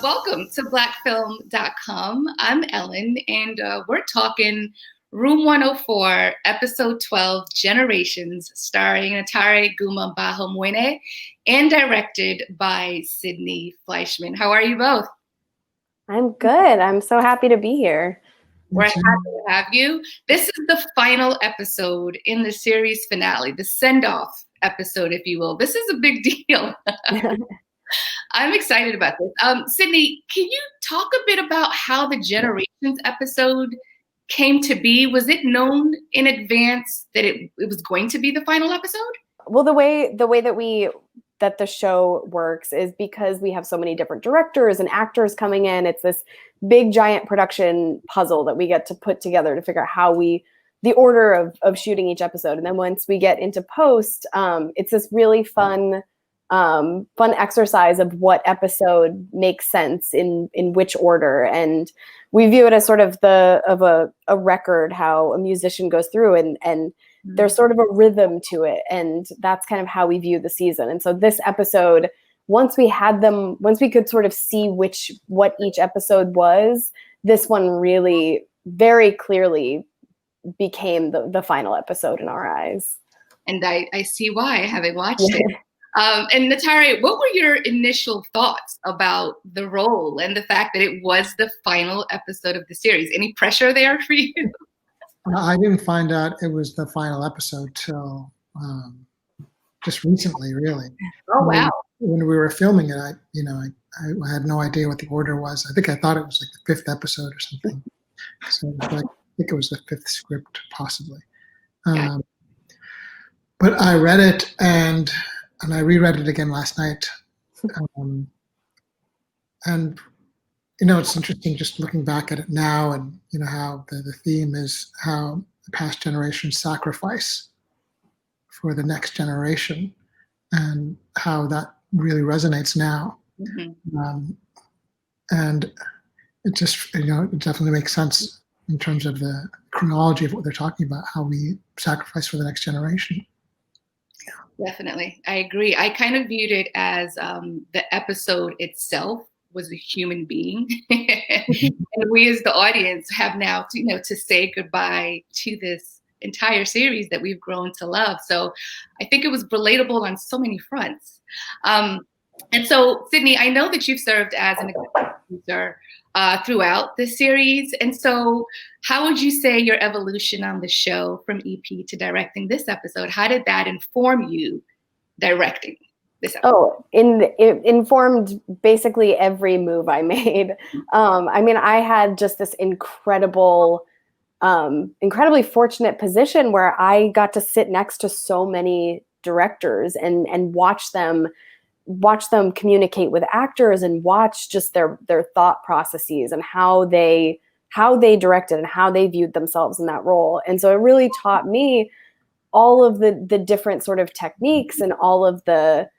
Welcome to blackfilm.com. I'm Ellen, and we're talking Room 104, Episode 12, Generations, starring Ntare Mbaho Mwine, and directed by Sydney Fleischman. How are you both? I'm good. I'm so happy to be here. We're happy to have you. This is the final episode in the series finale, the send-off episode, if you will. This is a big deal. I'm excited about this. Sydney, can you talk a bit about how the Generations episode came to be? Was it known in advance that it was going to be the final episode? Well, the way that the show works is because we have so many different directors and actors coming in. It's this big giant production puzzle that we get to put together to figure out the order of shooting each episode. And then once we get into post, it's this really fun exercise of what episode makes sense in which order. And we view it as sort of a record, how a musician goes through and there's sort of a rhythm to it. And that's kind of how we view the season. And so this episode, once we could sort of see what each episode was, this one really very clearly became the final episode in our eyes. And I see why, having watched it. And Ntare, what were your initial thoughts about the role and the fact that it was the final episode of the series? Any pressure there for you? I didn't find out it was the final episode till just recently, really. Oh, wow. When we were filming it, I had no idea what the order was. I thought it was like the 5th episode or something. So I think it was the 5th script, possibly. But I read it and I reread it again last night. And, it's interesting just looking back at it now and, how the theme is how the past generations sacrifice for the next generation and how that really resonates now. Mm-hmm. And it just, it definitely makes sense in terms of the chronology of what they're talking about, how we sacrifice for the next generation. Definitely. I agree. I kind of viewed it as the episode itself was a human being. And we as the audience have now to say goodbye to this entire series that we've grown to love. So I think it was relatable on so many fronts. And so, Sydney, I know that you've served as an executive producer throughout the series. And so how would you say your evolution on the show from EP to directing this episode, how did that inform you directing this episode? It informed basically every move I made. I had just this incredibly fortunate position where I got to sit next to so many directors and watch them communicate with actors and watch just their thought processes and how they directed and how they viewed themselves in that role. And so it really taught me all of the different sort of techniques and all of the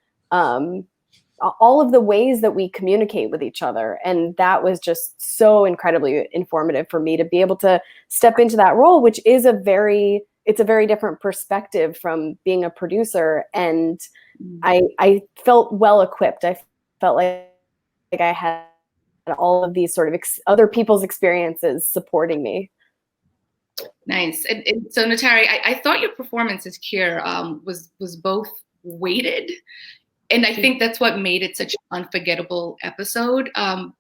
ways that we communicate with each other. And that was just so incredibly informative for me to be able to step into that role, which is a very different perspective from being a producer. And I felt well equipped. I felt like I had all of these sort of other people's experiences supporting me. Nice. And so, Ntare, I thought your performance as Keir was both weighted, and I think that's what made it such an unforgettable episode,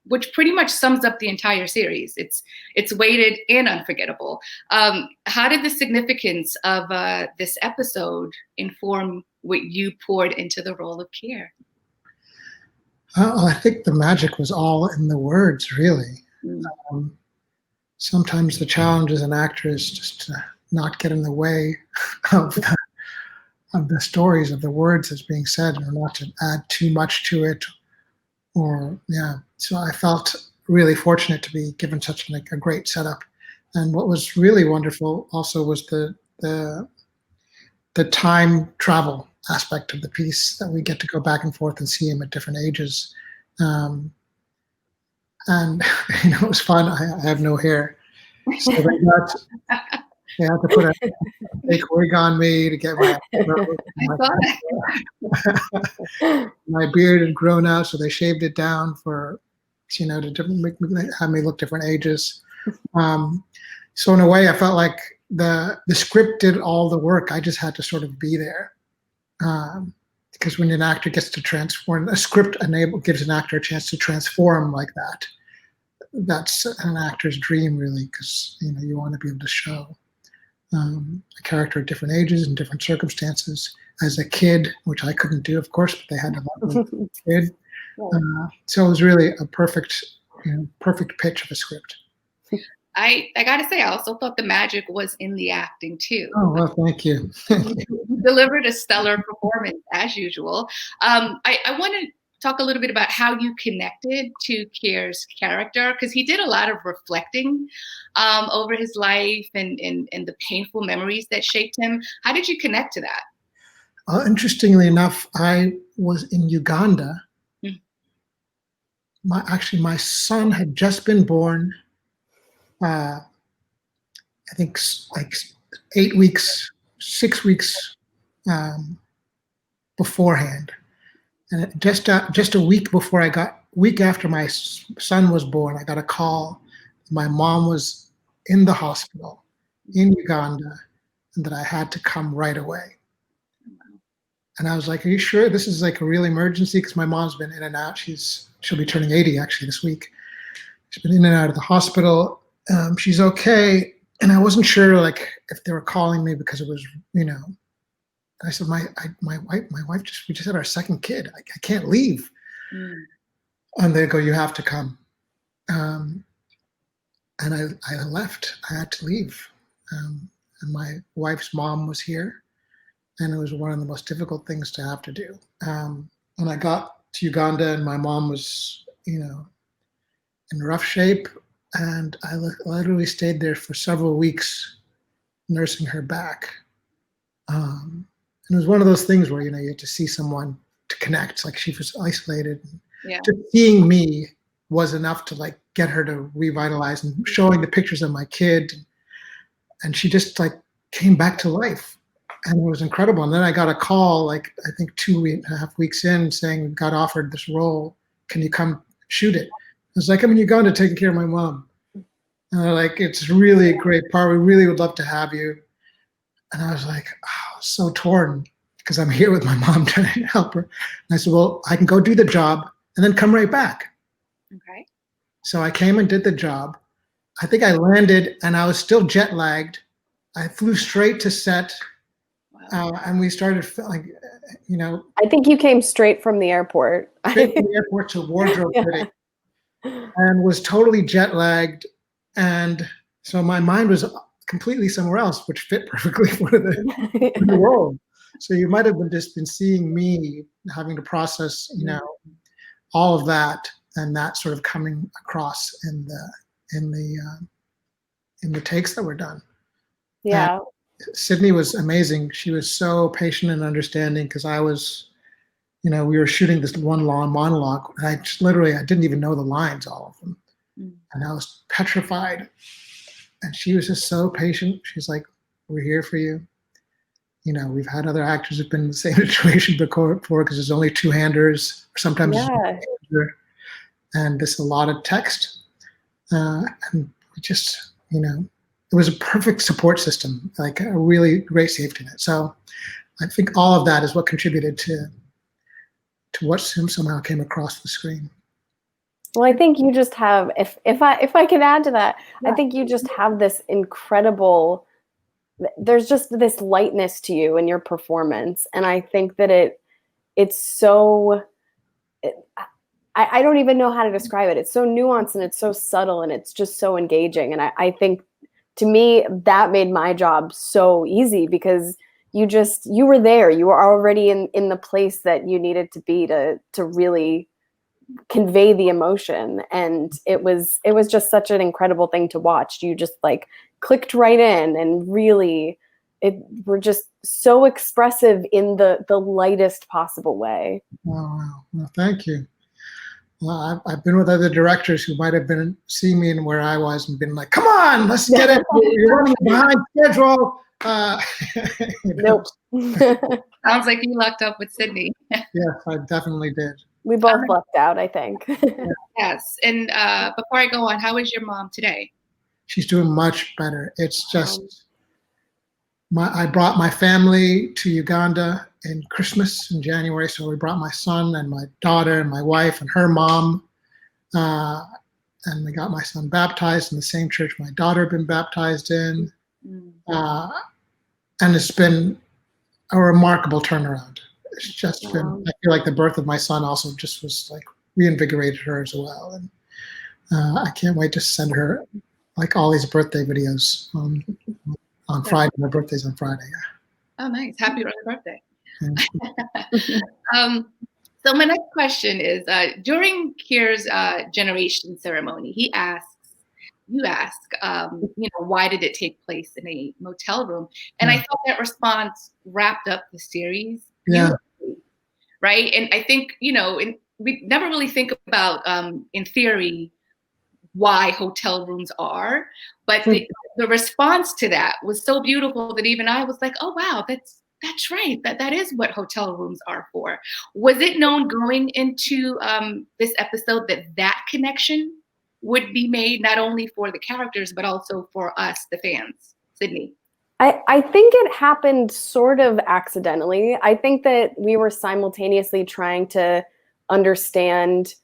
which pretty much sums up the entire series. It's weighted and unforgettable. How did the significance of this episode inform what you poured into the role of Keir? I think the magic was all in the words, really. Sometimes the challenge as an actor is just to not get in the way of the stories, of the words that's being said, or not to add too much to it. So I felt really fortunate to be given such a great setup. And what was really wonderful also was the time travel aspect of the piece, that we get to go back and forth and see him at different ages. And it was fun. I have no hair, so they had to put a fake wig on me to get my beard had grown out, so they shaved it down for you know, have me look different ages. So in a way, I felt like the script did all the work. I just had to sort of be there. Because when an actor gets to transform, a script gives an actor a chance to transform like that. That's an actor's dream, really, because you know you want to be able to show a character at different ages and different circumstances. As a kid, which I couldn't do, of course, but they had to let me kid. So it was really a perfect pitch of a script. I gotta say, I also thought the magic was in the acting too. Oh well, thank you. You delivered a stellar performance as usual. I want to talk a little bit about how you connected to Keir's character, because he did a lot of reflecting over his life and the painful memories that shaped him. How did you connect to that? Interestingly enough, I was in Uganda. My son had just been born. I think like 6 weeks beforehand, and just a week after my son was born, I got a call. My mom was in the hospital in Uganda, and that I had to come right away. And I was like, "Are you sure this is like a real emergency?" Because my mom's been in and out. She'll be turning 80 actually this week. She's been in and out of the hospital. She's okay, and I wasn't sure like if they were calling me because it was, you know. I said, my wife we just had our second kid. I can't leave. And they go, "You have to come." And I left. I had to leave. And my wife's mom was here, and it was one of the most difficult things to have to do. And I got to Uganda, and my mom was, you know, in rough shape. And I literally stayed there for several weeks, nursing her back. And it was one of those things where, you know, you had to see someone to connect. Like she was isolated. Yeah. Just seeing me was enough to like get her to revitalize, and showing the pictures of my kid. And she just like came back to life. And it was incredible. And then I got a call, like I think 2.5 weeks in, saying, "Got offered this role. Can you come shoot it?" I was like, "I'm in Uganda taking care of my mom." And they're like, "It's really a great part. We really would love to have you." And I was like, oh, so torn, because I'm here with my mom trying to help her. And I said, "Well, I can go do the job and then come right back." Okay. So I came and did the job. I think I landed and I was still jet lagged. I flew straight to set. And we started, like, you know. I think you came straight from the airport. Straight from the airport to wardrobe fitting, and was totally jet lagged. And so my mind was completely somewhere else, which fit perfectly for the role. So you might have just been seeing me having to process, you know, all of that, and that sort of coming across in the takes that were done. Yeah. Sydney was amazing. She was so patient and understanding, because I was, you know, we were shooting this one long monologue, and I didn't even know the lines, all of them. And I was petrified. And she was just so patient. She's like, "We're here for you. You know, we've had other actors who've been in the same situation before, because there's only two-handers, or sometimes and there's a lot of text. And we just, you know, it was a perfect support system, like a really great safety net. So I think all of that is what contributed to what somehow came across the screen. Well, I think you just have, if I can add to that, I think you just have this incredible, there's just this lightness to you in your performance. And I think that it's so, I don't even know how to describe it. It's so nuanced, and it's so subtle, and it's just so engaging. And I think, to me, that made my job so easy, because you were there. You were already in the place that you needed to be to really convey the emotion. And it was just such an incredible thing to watch. You just like clicked right in, and really were just so expressive in the lightest possible way. Oh, wow. Well, thank you. Well, I've been with other directors who might have been seeing me and where I was and been like, "Come on, let's get it. You're running behind schedule." Nope. Sounds like you lucked up with Sydney. Yes, I definitely did. We both lucked out, I think. Yeah. Yes. And before I go on, how is your mom today? She's doing much better. It's just I brought my family to Uganda in Christmas in January. So we brought my son and my daughter and my wife and her mom. And we got my son baptized in the same church my daughter had been baptized in. And it's been a remarkable turnaround. It's just been, I feel like the birth of my son also just was like reinvigorated her as well. And I can't wait to send her like all these birthday videos on Friday. My birthday's on Friday. Oh, nice. Happy early birthday. So my next question is, during Keir's generation ceremony, you ask, why did it take place in a motel room? And I thought that response wrapped up the series. Yeah. Right. And I think, we never really think about, in theory, why hotel rooms are, but the response to that was so beautiful that even I was like, oh, wow, that's right. That is what hotel rooms are for. Was it known going into this episode that connection would be made not only for the characters, but also for us, the fans? Sydney. I think it happened sort of accidentally. I think that we were simultaneously trying to understand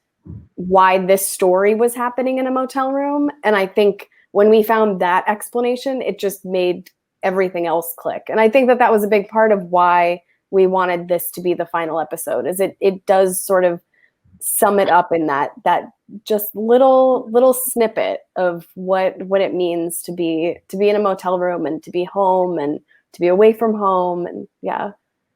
why this story was happening in a motel room. And I think when we found that explanation, it just made everything else click. And I think that was a big part of why we wanted this to be the final episode, is it does sort of sum it up in that just little snippet of what it means to be in a motel room and to be home and to be away from home, and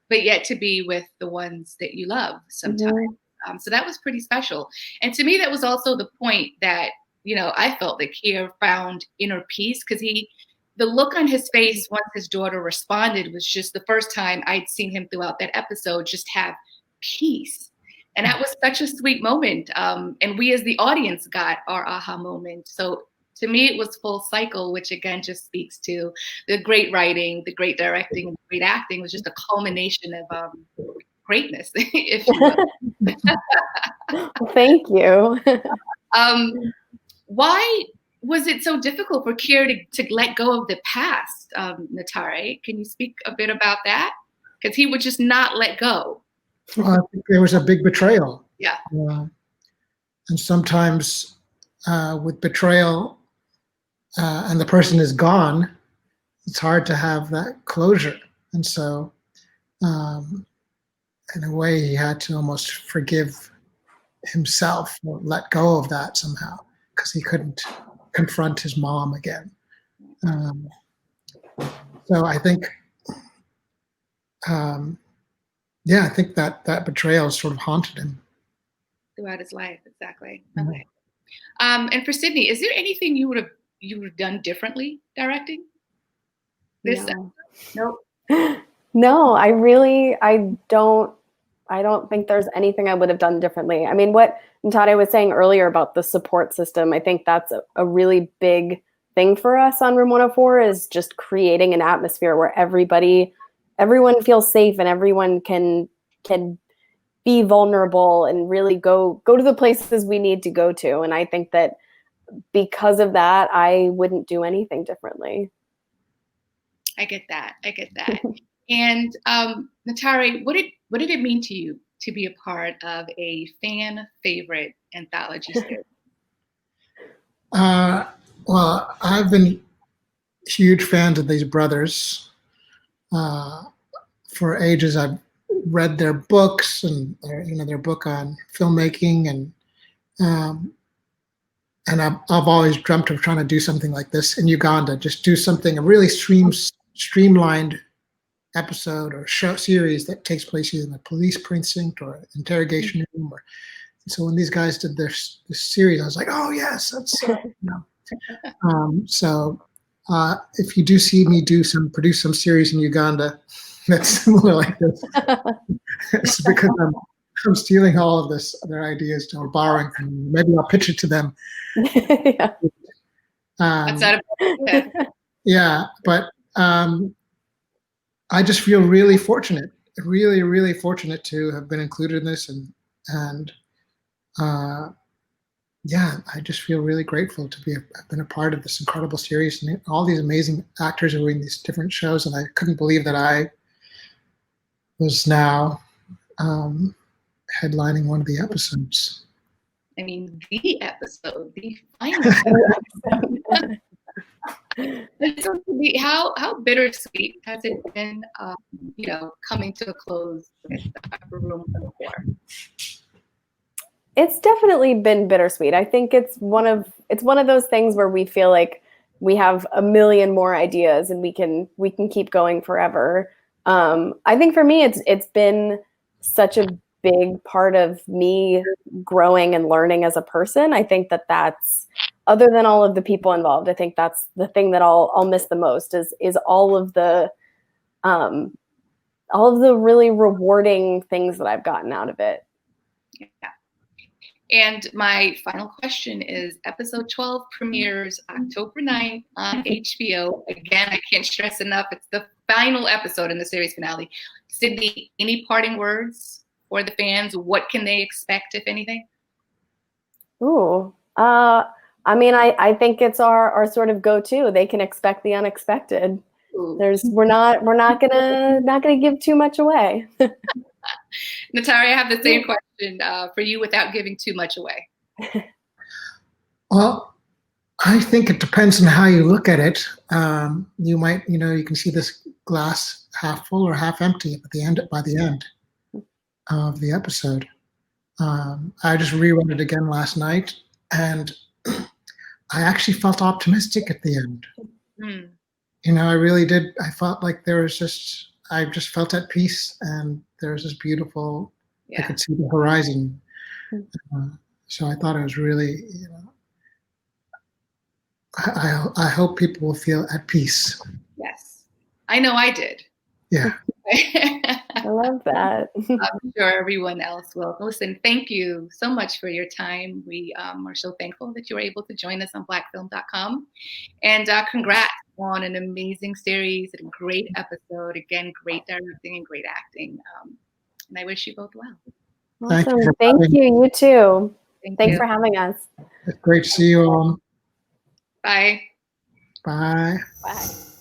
but yet to be with the ones that you love sometimes. So that was pretty special. And to me, that was also the point that, I felt that Keir found inner peace, because the look on his face once his daughter responded was just the first time I'd seen him throughout that episode just have peace. And that was such a sweet moment. And we as the audience got our aha moment. So to me, it was full cycle, which again just speaks to the great writing, the great directing, and the great acting. Was just a culmination of greatness, if you will. Thank you. Why was it so difficult for Keir to let go of the past, Ntare? Can you speak a bit about that? Because he would just not let go. Well, I think there was a big betrayal. Yeah. And sometimes with betrayal and the person is gone, it's hard to have that closure. And so in a way, he had to almost forgive himself or let go of that somehow, because he couldn't confront his mom again. So I think, I think that betrayal sort of haunted him throughout his life. Exactly. Okay. And for Sydney, is there anything you would have done differently directing this? No. No, I don't think there's anything I would have done differently. I mean, what Ntare was saying earlier about the support system, I think that's a really big thing for us on Room 104, is just creating an atmosphere where everyone feels safe and everyone can be vulnerable and really go to the places we need to go to. And I think that because of that, I wouldn't do anything differently. I get that. And Ntare, what did it mean to you to be a part of a fan favorite anthology series? Well, I've been huge fans of these brothers for ages. I've read their books and their book on filmmaking, and I've always dreamt of trying to do something like this in Uganda. Just do something, a really streamlined episode or show series that takes place either in a police precinct or an interrogation room. So when these guys did this series, I was like, oh yes, that's so if you do see me produce some series in Uganda that's similar like this, it's because I'm stealing all of their ideas or borrowing from them. Maybe I'll pitch it to them. But I just feel really fortunate, really fortunate to have been included in this, and yeah, I just feel really grateful to have been a part of this incredible series and all these amazing actors who are in these different shows. And I couldn't believe that I was now headlining one of the episodes. I mean, the episode, the final. How bittersweet has it been, coming to a close with Room 4? It's definitely been bittersweet. I think it's one of those things where we feel like we have a million more ideas and we can keep going forever. I think for me, it's been such a big part of me growing and learning as a person. I think that's, other than all of the people involved, I think that's the thing that I'll miss the most is all of the really rewarding things that I've gotten out of it. Yeah. And my final question is, episode 12 premieres October 9th on HBO. Again, I can't stress enough, it's the final episode in the series finale. Sydney, any parting words for the fans? What can they expect, if anything? Ooh, I mean, I think it's our sort of go-to. They can expect the unexpected. We're not gonna give too much away. Ntare, I have the same question for you without giving too much away. Well, I think it depends on how you look at it. You might, you can see this glass half full or half empty by the end of the episode. I just reread it again last night, and I actually felt optimistic at the end. Mm. I really did. I felt like I just felt at peace, and there was this beautiful, I could see the horizon. So I thought it was really, I hope people will feel at peace. Yes, I know I did. Yeah. I love that. I'm sure everyone else will. Listen, thank you so much for your time. We are so thankful that you were able to join us on blackfilm.com. And congrats on an amazing series and a great episode. Again, great directing and great acting. And I wish you both well. Awesome. Thank you. You too. Thanks for having us. It's great to see you all. Bye. Bye. Bye.